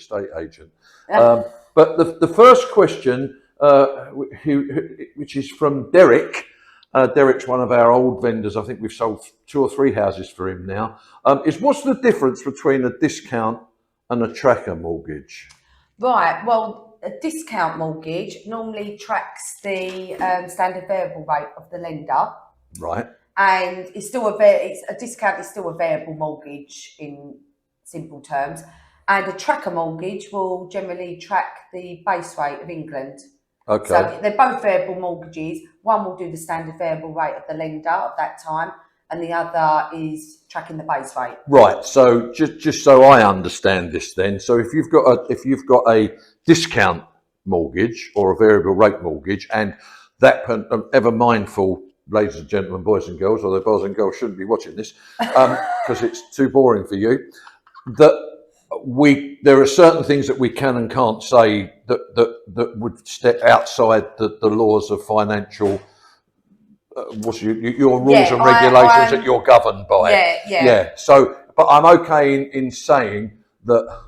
estate agent. But the first question, which is from Derek. Derek's one of our old vendors. I think we've sold 2 or 3 houses for him now. Is what's the difference between a discount and a tracker mortgage? Right. Well, a discount mortgage normally tracks the standard variable rate of the lender. Right. And it's still a discount is still a variable mortgage in simple terms. And a tracker mortgage will generally track the base rate of England. Okay. So they're both variable mortgages. One will do the standard variable rate of the lender at that time, and the other is tracking the base rate. Right. So just so I understand this, then, so if you've got a discount mortgage or a variable rate mortgage, and that ever mindful, ladies and gentlemen, boys and girls, although boys and girls shouldn't be watching this because it's too boring for you, that there are certain things that we can and can't say that would step outside the laws of financial what's your rules and regulations that you're governed by. Yeah. So, but I'm okay in saying that.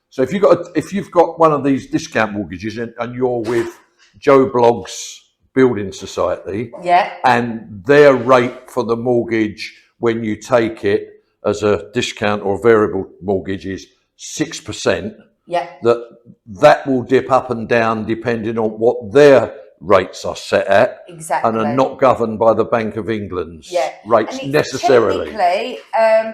So if you've got one of these discount mortgages and you're with Joe Blogg's Building Society, and their rate for the mortgage when you take it as a discount or variable mortgage is 6%. That will dip up and down depending on what their rates are set at, and are not governed by the Bank of England's rates necessarily. Technically,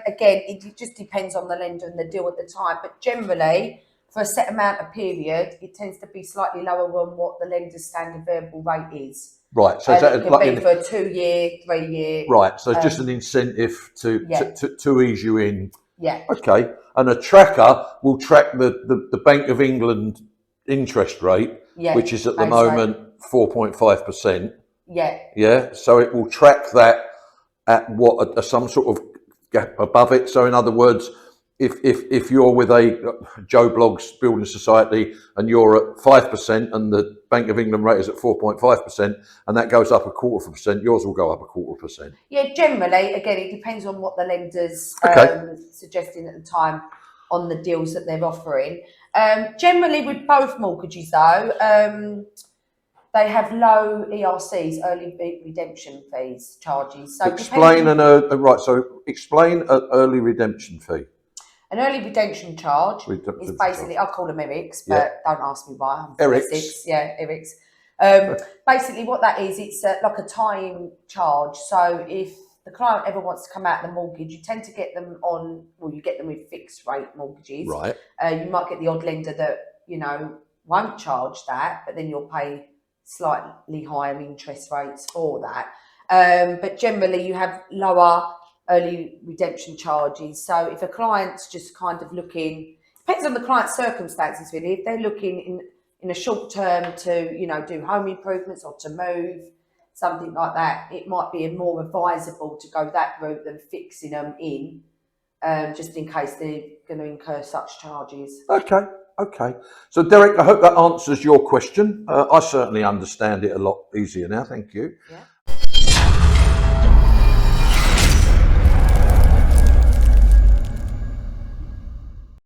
again, it just depends on the lender and the deal at the time. But generally, for a set amount of period, it tends to be slightly lower than what the lender's standard variable rate is. Right. So it could be for a 2-year, 3-year. Right. So it's just an incentive to ease you in. Yeah. Okay. And a tracker will track the Bank of England interest rate, which is at the moment 4.5%. Yeah. So it will track that at some sort of gap above it. So in other words, if you're with a Joe Blogg's Building Society and you're at 5% and the Bank of England rate is at 4.5% and that goes up 0.25%, yours will go up 0.25%. Yeah, generally, again, it depends on what the lender's suggesting at the time on the deals that they're offering. Generally, with both mortgages, though, they have low ERCs, early redemption fees charges. So explain an early redemption fee. An early redemption charge is basically, I call them ERICs, but don't ask me why. ERICs. Yeah, ERICs. Basically, what that is, it's like a time charge. So if the client ever wants to come out of the mortgage, you tend to get them you get them with fixed rate mortgages. Right. You might get the odd lender that, won't charge that, but then you'll pay slightly higher interest rates for that. But generally, you have lower early redemption charges. So if a client's just kind of looking, depends on the client's circumstances really. If they're looking in a short term to, do home improvements or to move, something like that, it might be more advisable to go that route than fixing them in, just in case they're going to incur such charges. Okay. So Derek, I hope that answers your question. I certainly understand it a lot easier now. Thank you. Yeah.